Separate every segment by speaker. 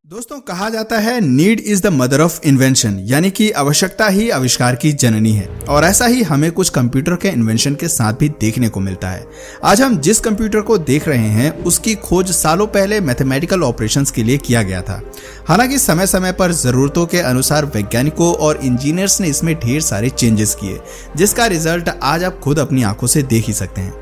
Speaker 1: दोस्तों, कहा जाता है need is the mother of invention, यानी कि आवश्यकता ही आविष्कार की जननी है। और ऐसा ही हमें कुछ कंप्यूटर के इन्वेंशन के साथ भी देखने को मिलता है। आज हम जिस कंप्यूटर को देख रहे हैं उसकी खोज सालों पहले मैथमेटिकल ऑपरेशंस के लिए किया गया था। हालांकि समय समय पर जरूरतों के अनुसार वैज्ञानिकों और इंजीनियर्स ने इसमें ढेर सारे चेंजेस किए, जिसका रिजल्ट आज आप खुद अपनी आंखों से देख ही सकते हैं।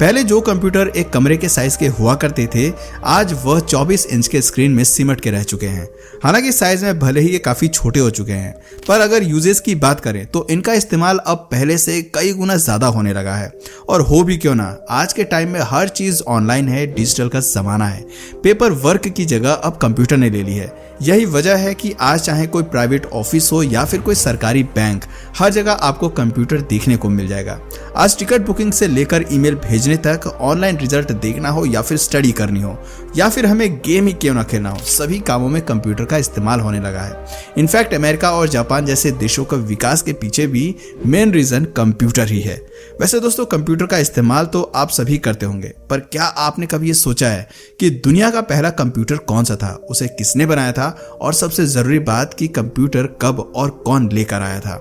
Speaker 1: पहले जो कंप्यूटर एक कमरे के साइज के हुआ करते थे, आज वह 24 इंच के स्क्रीन में सिमट के रह चुके हैं। हालांकि साइज में भले ही ये काफी छोटे हो चुके हैं, पर अगर यूजेस की बात करें तो इनका इस्तेमाल अब पहले से कई गुना ज्यादा होने लगा है। और हो भी क्यों ना, आज के टाइम में हर चीज ऑनलाइन है, डिजिटल का जमाना है। पेपर वर्क की जगह अब कंप्यूटर ने ले ली है। यही वजह है कि आज चाहे कोई प्राइवेट ऑफिस हो या फिर कोई सरकारी बैंक, हर जगह आपको कंप्यूटर देखने को मिल जाएगा। आज टिकट बुकिंग से लेकर ईमेल भेजने तक, ऑनलाइन रिजल्ट देखना हो या फिर स्टडी करनी हो या फिर हमें गेम ही क्यों ना खेलना हो, सभी कामों में कंप्यूटर का इस्तेमाल होने लगा है। इनफैक्ट अमेरिका और जापान जैसे देशों का विकास के पीछे भी मेन रीजन कंप्यूटर ही है। वैसे दोस्तों, कंप्यूटर का इस्तेमाल तो आप सभी करते होंगे, पर क्या आपने कभी ये सोचा है कि दुनिया का पहला कंप्यूटर कौन सा था, उसे किसने बनाया था, और सबसे जरूरी बात कि कंप्यूटर कब और कौन लेकर आया था।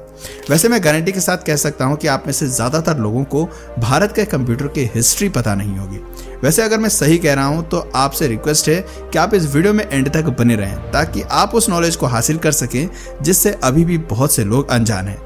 Speaker 1: वैसे मैं गारंटी के साथ कह सकता हूं कि आप में से ज्यादातर लोगों को भारत के कंप्यूटर की हिस्ट्री पता नहीं होगी। वैसे अगर मैं सही कह रहा हूं तो आपसे रिक्वेस्ट है कि आप इस वीडियो में एंड तक बने रहें, ताकि आप उस नॉलेज को हासिल कर सकें जिससे अभी भी बहुत से लोग अनजान हैं।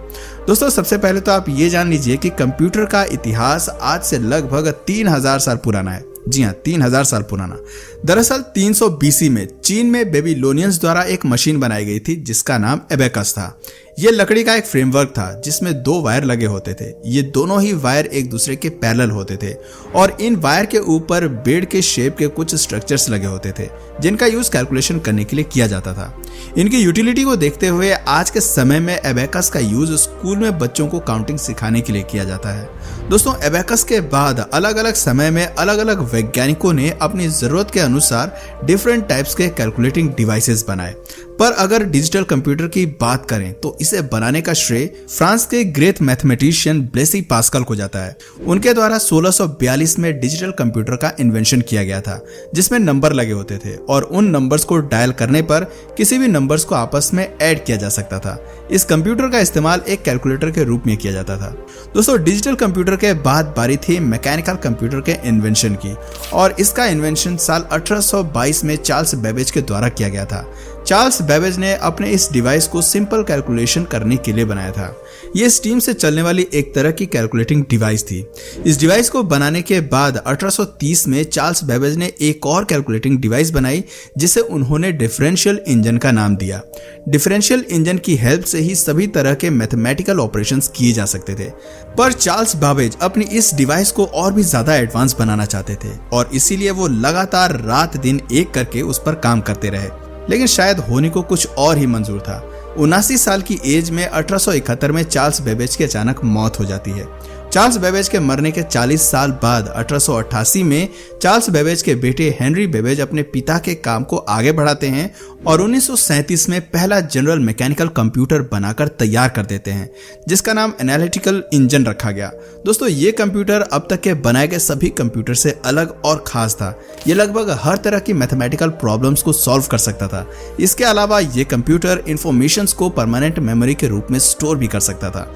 Speaker 1: दोस्तों, सबसे पहले तो आप ये जान लीजिए कि कंप्यूटर का इतिहास आज से लगभग 3000 साल पुराना है। जी हाँ, 3000 साल पुराना। दरअसल 300 BC में चीन में बेबीलोनियंस द्वारा एक मशीन बनाई गई थी जिसका नाम एबेकस था। यह लकड़ी का एक फ्रेमवर्क था जिसमें 2 वायर लगे होते थे। ये दोनों ही वायर एक दूसरे के पैरेलल होते थे और इन वायर के ऊपर बेड के शेप के कुछ स्ट्रक्चर्स लगे होते थे जिनका यूज कैलकुलेशन करने के लिए किया जाता था। इनकी यूटिलिटी को देखते हुए आज के समय में एबेकस का यूज स्कूल में बच्चों को काउंटिंग सिखाने के लिए किया जाता है। दोस्तों, एबेकस के बाद अलग अलग समय में अलग अलग वैज्ञानिकों ने अपनी जरूरत के अनुसार डिफरेंट टाइप्स के कैलकुलेटिंग डिवाइसेस बनाए। पर अगर डिजिटल कंप्यूटर की बात करें तो इसे बनाने का श्रेय फ्रांस के ग्रेट मैथमेटिशियन ब्लेसी पास्कल को जाता है। उनके द्वारा 1642 में डिजिटल कंप्यूटर का इन्वेंशन किया गया था, जिसमें नंबर लगे होते थे और उन नंबर्स को डायल करने पर किसी भी नंबर्स को आपस में ऐड किया जा सकता था। इस कंप्यूटर का इस्तेमाल एक कैलकुलेटर के रूप में किया जाता था। दोस्तों, डिजिटल कंप्यूटर के बाद बारी थी मैकेनिकल कंप्यूटर के इन्वेंशन की, और इसका इन्वेंशन साल 1822 में चार्ल्स बेबेज के द्वारा किया गया था। चार्ल्स बेबेज ने अपने इस डिवाइस को सिंपल कैलकुलेशन करने के लिए बनाया था। ये स्टीम से चलने वाली एक तरह की कैलकुलेटिंग डिवाइस थी। इस डिवाइस को बनाने के बाद 1830 में चार्ल्स बेबेज ने एक और कैलकुलेटिंग डिवाइस बनाई जिसे उन्होंने डिफरेंशियल इंजन का नाम दिया। डिफरेंशियल इंजन की हेल्प से ही सभी तरह के मैथमेटिकल ऑपरेशंस किए जा सकते थे। पर चार्ल्स बेबेज अपनी इस डिवाइस को और भी ज्यादा एडवांस बनाना चाहते थे और इसीलिए वो लगातार रात दिन एक करके उस पर काम करते रहे, लेकिन शायद होने को कुछ और ही मंजूर था। 79 साल की एज में 1871 में चार्ल्स बेबेज की अचानक मौत हो जाती है। चार्ल्स बेबेज के मरने के 40 साल बाद 1888 में चार्ल्स बेबेज के बेटे हेनरी बेबेज अपने पिता के काम को आगे बढ़ाते हैं और 1937 में पहला जनरल मैकेनिकल कंप्यूटर बनाकर तैयार कर देते हैं, जिसका नाम एनालिटिकल इंजन रखा गया। दोस्तों, ये कंप्यूटर अब तक के बनाए गए सभी कंप्यूटर से अलग और खास था। ये लगभग हर तरह की मैथमेटिकल प्रॉब्लम्स को सॉल्व कर सकता था। इसके अलावा ये कंप्यूटर इंफॉर्मेशंस को परमानेंट मेमोरी के रूप में स्टोर भी कर सकता था।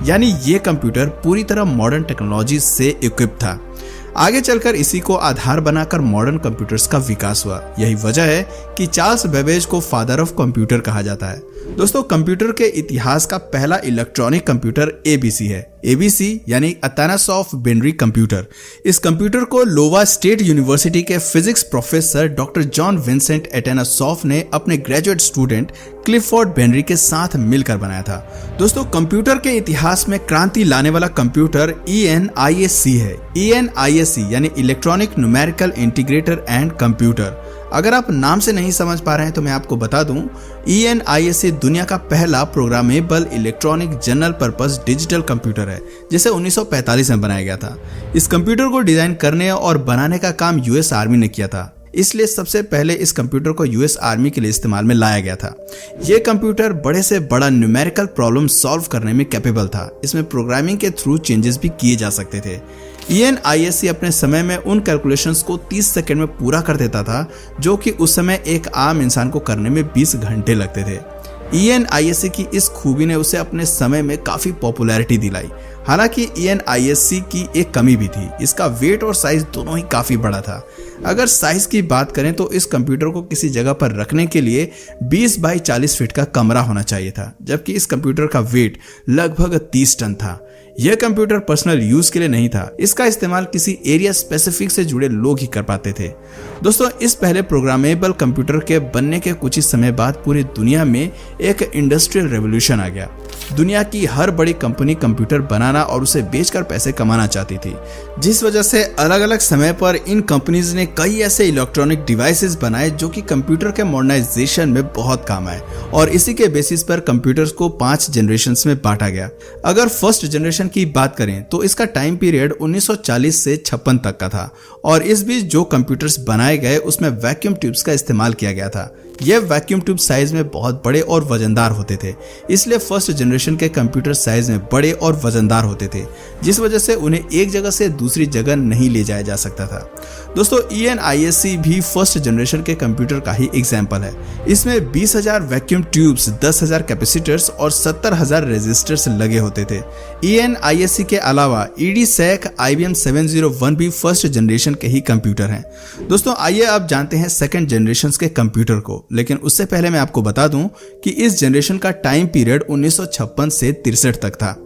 Speaker 1: यानी ये कंप्यूटर पूरी तरह मॉडर्न टेक्नोलॉजी से इक्विप था। आगे चलकर इसी को आधार बनाकर मॉडर्न कंप्यूटर्स का विकास हुआ। यही वजह है कि चार्ल्स बेबेज को फादर ऑफ कंप्यूटर कहा जाता है। दोस्तों, कंप्यूटर के इतिहास का पहला इलेक्ट्रॉनिक कंप्यूटर एबीसी है। एबीसी यानी एथेनस ऑफ बेनरी कंप्यूटर। इस कंप्यूटर को लोवा स्टेट यूनिवर्सिटी के physics professor doctor John Vincent Atanasoff ने अपने ग्रेजुएट स्टूडेंट क्लिफोर्ड बेनरी के साथ मिलकर बनाया था। दोस्तों, कंप्यूटर के इतिहास में क्रांति लाने वाला कंप्यूटर ENIAC है। ENIAC यानी electronic numerical integrator and computer. अगर आप नाम से नहीं समझ पा रहे हैं तो मैं आपको बता दूं, ENIAC दुनिया का पहला programmable electronic general purpose digital computer है, जिसे 1945 में बनाया गया था। इस कंप्यूटर को डिजाइन करने और बनाने का काम US आर्मी ने किया था। इसलिए सबसे पहले इस कंप्यूटर को यूएस आर्मी के लिए इस्तेमाल में लाया गया था। यह कंप्यूटर बड़े से बड़ा न्यूमेरिकल प्रॉब्लम सॉल्व करने में कैपेबल था। इसमें प्रोग्रामिंग के थ्रू चेंजेस भी किए जा सकते थे। ENISC अपने समय में उन कैलकुलेशंस को 30 सेकंड में पूरा कर देता था, जो कि उस समय एक आम इंसान को करने में 20 घंटे लगते थे। ENISC की इस खूबी ने उसे अपने समय में काफी पॉपुलैरिटी दिलाई। हालांकि ENISC की एक कमी भी थी, इसका वेट और साइज दोनों ही काफी बड़ा था। अगर साइज की बात करें तो इस कंप्यूटर को किसी जगह पर रखने के लिए 20 बाई 40 फीट का कमरा होना चाहिए था, जबकि इस कंप्यूटर का वेट लगभग 30 टन था। यह कंप्यूटर पर्सनल यूज के लिए नहीं था, इसका इस्तेमाल किसी एरिया स्पेसिफिक से जुड़े लोग ही कर पाते थे। दोस्तों, इस पहले प्रोग्रामेबल कंप्यूटर के बनने के कुछ ही समय बाद पूरी दुनिया में एक इंडस्ट्रियल रेवोल्यूशन आ गया। दुनिया की हर बड़ी कंपनी कंप्यूटर बनाना और उसे बेचकर पैसे कमाना चाहती थी, जिस वजह से अलग अलग समय पर इन कंपनीज ने कई ऐसे इलेक्ट्रॉनिक डिवाइसेस बनाए जो कि कंप्यूटर के मॉडर्नाइजेशन में बहुत काम आए, और इसी के बेसिस पर कंप्यूटर्स को 5 जनरेशंस में बांटा गया। अगर फर्स्ट जनरेशन की बात करें तो इसका टाइम पीरियड 1940 से 56 तक का था, और इस बीच जो कंप्यूटर्स बनाए गए उसमें वैक्यूम ट्यूब्स का इस्तेमाल किया गया था। यह वैक्यूम ट्यूब साइज में बहुत बड़े और वजनदार होते थे, इसलिए फर्स्ट जनरेशन के कंप्यूटर साइज में बड़े और वजनदार होते थे, जिस वजह से उन्हें एक जगह से दूसरी जगह नहीं ले जाया जा सकता था। दोस्तों, ENISC भी फर्स्ट जनरेशन के कंप्यूटर का ही एग्जाम्पल है। इसमें 20,000 वैक्यूम ट्यूब्स, 10,000 कैपेसिटर्स और 70,000 रेजिस्टर्स लगे होते थे। ENISC के अलावा EDSEC, IBM 701 भी फर्स्ट जनरेशन के ही कंप्यूटर हैं। दोस्तों, आइए अब जानते हैं सेकंड जनरेशन के कंप्यूटर को, लेकिन उससे पहले मैं आपको बता दूं कि इस जनरेशन का टाइम पीरियड 1956 से 63 तक था।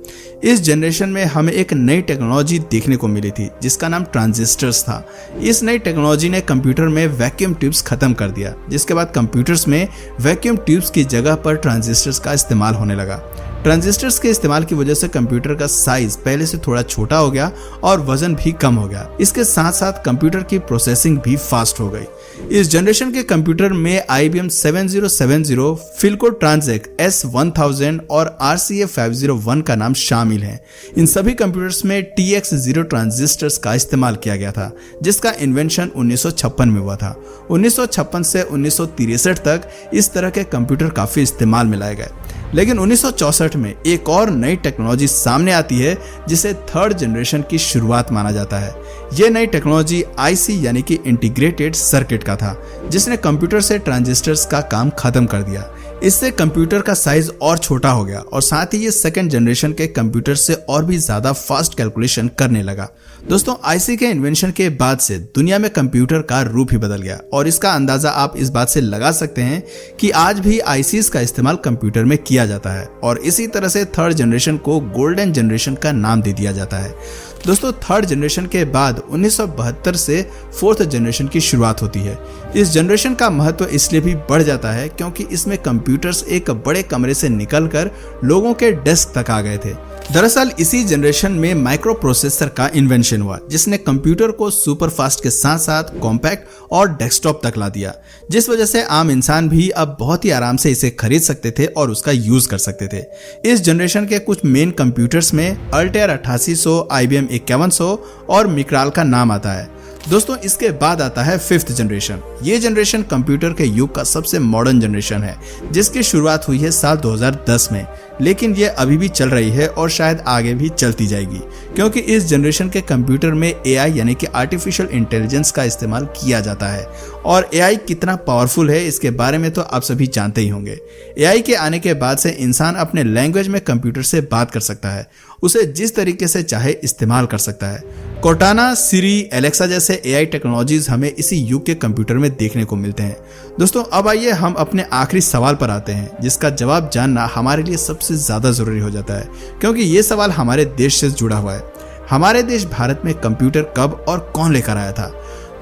Speaker 1: इस जनरेशन में हमें एक नई टेक्नोलॉजी देखने को मिली थी जिसका नाम ट्रांजिस्टर्स था। इस नई टेक्नोलॉजी ने कंप्यूटर में वैक्यूम ट्यूब्स खत्म कर दिया, जिसके बाद कंप्यूटर्स में वैक्यूम ट्यूब्स की जगह पर ट्रांजिस्टर्स का इस्तेमाल होने लगा। ट्रांजिस्टर्स के इस्तेमाल की वजह से कंप्यूटर का साइज पहले से थोड़ा छोटा हो गया और वजन भी कम हो गया। इसके साथ साथ कंप्यूटर की प्रोसेसिंग भी फास्ट हो गई। इस जनरेशन के कंप्यूटर में IBM 7070, फिल्को ट्रांजेक S1000 और RCA 501 का नाम शामिल है। इन सभी कंप्यूटर्स में TX0 ट्रांजिस्टर्स का इस्तेमाल किया गया था, जिसका इन्वेंशन 1956 में हुआ था। 1956 से 1963 तक इस तरह के कंप्यूटर काफी इस्तेमाल में लाए गए, लेकिन 1964 में एक और नई टेक्नोलॉजी सामने आती है जिसे थर्ड जनरेशन की शुरुआत माना जाता है। यह नई टेक्नोलॉजी IC यानी कि इंटीग्रेटेड सर्किट का था, जिसने कंप्यूटर से ट्रांजिस्टर्स का काम खत्म कर दिया। इससे कंप्यूटर का साइज और छोटा हो गया और साथ ही ये सेकंड जनरेशन के कंप्यूटर से और भी ज्यादा फास्ट कैलकुलेशन करने लगा। दोस्तों, IC के इन्वेंशन के बाद से दुनिया में कंप्यूटर का रूप ही बदल गया, और इसका अंदाजा आप इस बात से लगा सकते हैं कि आज भी ICs का इस्तेमाल कंप्यूटर में किया जाता है, और इसी तरह से थर्ड जनरेशन को गोल्डन जनरेशन का नाम दे दिया जाता है। दोस्तों, थर्ड जनरेशन के बाद 1972 से फोर्थ जनरेशन की शुरुआत होती है। इस जनरेशन का महत्व इसलिए भी बढ़ जाता है क्योंकि इसमें कंप्यूटर्स एक बड़े कमरे से निकलकर लोगों के डेस्क तक आ गए थे। दरअसल इसी जनरेशन में माइक्रो प्रोसेसर का इन्वेंशन हुआ, जिसने कंप्यूटर को सुपर फास्ट के साथ साथ कॉम्पैक्ट और डेस्कटॉप तक ला दिया, जिस वजह से आम इंसान भी अब बहुत ही आराम से इसे खरीद सकते थे और उसका यूज कर सकते थे। इस जनरेशन के कुछ मेन कंप्यूटर्स में अल्टेयर 8800, IBM 5100 और मिक्राल का नाम आता है। दोस्तों, इसके बाद आता है फिफ्थ जनरेशन। ये जनरेशन कंप्यूटर के युग का सबसे मॉडर्न जनरेशन है, जिसकी शुरुआत हुई है साल 2010 में, लेकिन ये अभी भी चल रही है और शायद आगे भी चलती जाएगी, क्योंकि इस जनरेशन के कंप्यूटर में AI यानी कि आर्टिफिशियल इंटेलिजेंस का इस्तेमाल किया जाता है। और AI कितना पावरफुल है इसके बारे में तो आप सभी जानते ही होंगे। AI के आने के बाद से इंसान अपने लैंग्वेज में कंप्यूटर से बात कर सकता है, उसे जिस तरीके से चाहे इस्तेमाल कर सकता है। कोर्टाना, सिरी, एलेक्सा जैसे AI टेक्नोलॉजीज हमें इसी युग के कंप्यूटर में देखने को मिलते हैं। दोस्तों, अब आइए हम अपने आखिरी सवाल पर आते हैं, जिसका जवाब जानना हमारे लिए सबसे ज्यादा जरूरी हो जाता है, क्योंकि ये सवाल हमारे देश से जुड़ा हुआ है। हमारे देश भारत में कंप्यूटर कब और कौन लेकर आया था?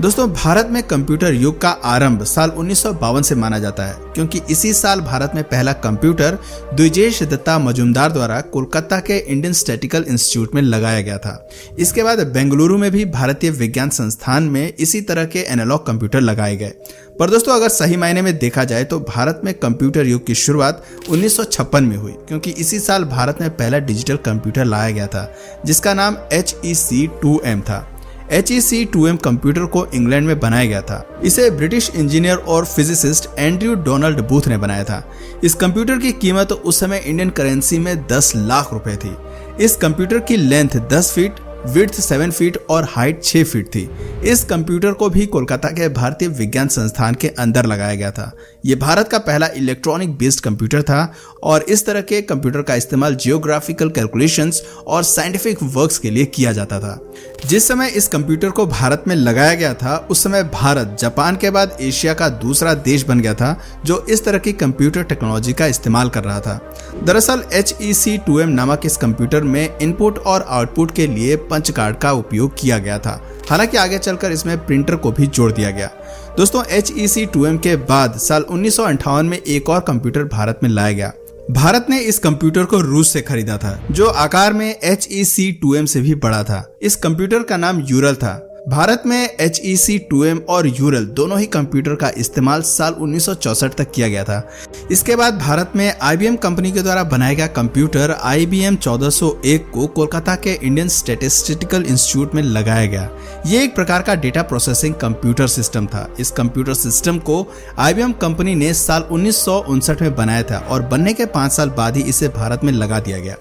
Speaker 1: दोस्तों, भारत में कंप्यूटर युग का आरंभ साल 1952 से माना जाता है, क्योंकि इसी साल भारत में पहला कंप्यूटर द्विजेश दत्ता मजूमदार द्वारा कोलकाता के इंडियन स्टैटिकल इंस्टीट्यूट में लगाया गया था। इसके बाद बेंगलुरु में भी भारतीय विज्ञान संस्थान में इसी तरह के एनालॉग कंप्यूटर लगाए गए। पर दोस्तों, अगर सही मायने में देखा जाए तो भारत में कंप्यूटर युग की शुरुआत 1956 में हुई, क्योंकि इसी साल भारत में पहला डिजिटल कंप्यूटर लाया गया था, जिसका नाम HEC 2M था। HEC-2M कंप्यूटर को इंग्लैंड में बनाया गया था। इसे ब्रिटिश इंजीनियर और फिजिसिस्ट एंड्रयू डोनाल्ड बूथ ने बनाया था। इस कंप्यूटर की कीमत उस समय इंडियन करेंसी में 10 लाख रुपए थी। इस कंप्यूटर की लेंथ 10 फीट, विड्थ 7 फीट और हाइट 6 फीट थी। इस कंप्यूटर को भी कोलकाता के भारतीय विज्ञान संस्थान के अंदर लगाया गया था। ये भारत का पहला इलेक्ट्रॉनिक बेस्ड कंप्यूटर था और इस तरह के कंप्यूटर का इस्तेमाल जियोग्राफिकल कैलकुलेशंस और साइंटिफिक वर्क्स के लिए किया जाता था। जिस समय इस कंप्यूटर को भारत में लगाया गया था, उस समय भारत जापान के बाद एशिया का दूसरा देश बन गया था जो इस तरह की कंप्यूटर टेक्नोलॉजी का इस्तेमाल कर रहा था। दरअसल HEC-2M नामक इस कंप्यूटर में इनपुट और आउटपुट के लिए पंच कार्ड का उपयोग किया गया था। हालांकि आगे चलकर इसमें प्रिंटर को भी जोड़ दिया गया। दोस्तों, HEC-2M के बाद साल 1958 में एक और कंप्यूटर भारत में लाया गया। भारत ने इस कंप्यूटर को रूस से खरीदा था, जो आकार में HEC-2M से भी बड़ा था। इस कंप्यूटर का नाम यूरल था। भारत में HEC-2M और यूरल दोनों ही कंप्यूटर का इस्तेमाल साल 1964 तक किया गया था। इसके बाद भारत में IBM कंपनी के द्वारा बनाया गया कंप्यूटर IBM 1401 को कोलकाता के इंडियन स्टैटिस्टिकल इंस्टीट्यूट में लगाया गया। ये एक प्रकार का डेटा प्रोसेसिंग कंप्यूटर सिस्टम था। इस कंप्यूटर सिस्टम को IBM कंपनी ने साल 1959 में बनाया था और बनने के 5 साल बाद ही इसे भारत में लगा दिया गया।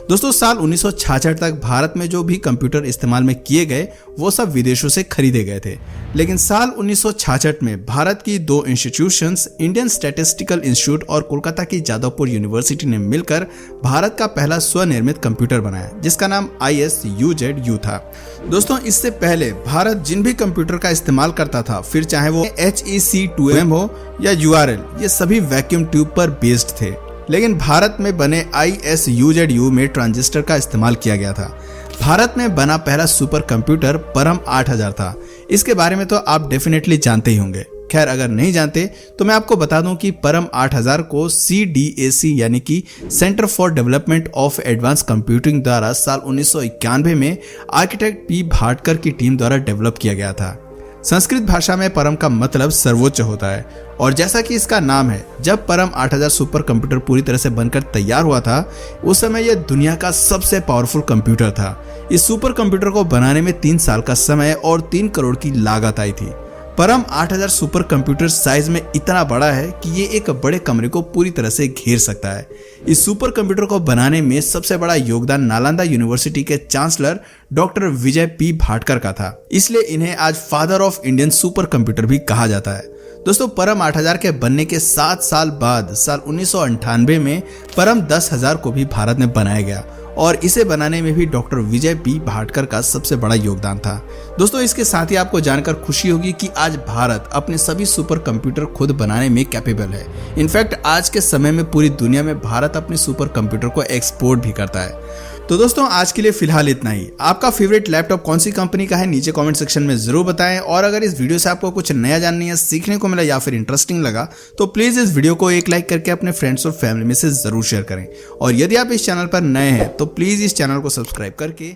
Speaker 1: दोस्तों, साल 1966 तक भारत में जो भी कंप्यूटर इस्तेमाल में किए गए वो सब विदेशों से खरीदे गए थे। लेकिन साल 1966 में भारत की 2 इंस्टीट्यूशंस, इंडियन स्टैटिस्टिकल इंस्टीट्यूट और कोलकाता की जादवपुर यूनिवर्सिटी ने मिलकर भारत का पहला स्वनिर्मित कंप्यूटर बनाया, जिसका नाम ISUZU था। दोस्तों, इससे पहले भारत जिन भी कंप्यूटर का इस्तेमाल करता था, फिर चाहे वो HEC-2M हो या URL, ये सभी वैक्यूम ट्यूब पर बेस्ड थे। लेकिन भारत में बने ISUZU में ट्रांजिस्टर का इस्तेमाल किया गया था। भारत में बना पहला सुपर कंप्यूटर परम 8000 था। इसके बारे में तो आप डेफिनेटली जानते ही होंगे। खैर, अगर नहीं जानते तो मैं आपको बता दूं कि परम 8000 को CDAC यानी कि centre for development of advance computing द्वारा साल 1991 में आर्किटेक्ट P भाटकर की टीम द्वारा डेवलप किया गया था। संस्कृत भाषा में परम का मतलब सर्वोच्च होता है और जैसा कि इसका नाम है, जब परम 8000 सुपर कंप्यूटर पूरी तरह से बनकर तैयार हुआ था, उस समय यह दुनिया का सबसे पावरफुल कंप्यूटर था। इस सुपर कंप्यूटर को बनाने में 3 साल का समय और 3 करोड़ की लागत आई थी। परम 8000 सुपर कंप्यूटर साइज में इतना बड़ा है कि ये एक बड़े कमरे को पूरी तरह से घेर सकता है। इस सुपर कंप्यूटर को बनाने में सबसे बड़ा योगदान नालंदा यूनिवर्सिटी के चांसलर डॉक्टर विजय P भाटकर का था। इसलिए इन्हें आज father of Indian super computer भी कहा जाता है। दोस्तों, परम 8000 के बनने के 7 साल बाद साल 1998 में परम 10000 को भी भारत में बनाया गया और इसे बनाने में भी डॉक्टर विजय P भाटकर का सबसे बड़ा योगदान था। दोस्तों, इसके साथ ही आपको जानकर खुशी होगी कि आज भारत अपने सभी सुपर कंप्यूटर खुद बनाने में कैपेबल है। इनफैक्ट आज के समय में पूरी दुनिया में भारत अपने सुपर कंप्यूटर को एक्सपोर्ट भी करता है। तो दोस्तों, आज के लिए फिलहाल इतना ही। आपका फेवरेट लैपटॉप कौन सी कंपनी का है, नीचे कमेंट सेक्शन में जरूर बताएं। और अगर इस वीडियो से आपको कुछ नया जानने या सीखने को मिला या फिर इंटरेस्टिंग लगा तो प्लीज इस वीडियो को एक लाइक करके अपने फ्रेंड्स और फैमिली में से जरूर शेयर करें। और यदि आप इस चैनल पर नए हैं तो प्लीज इस चैनल को सब्सक्राइब करके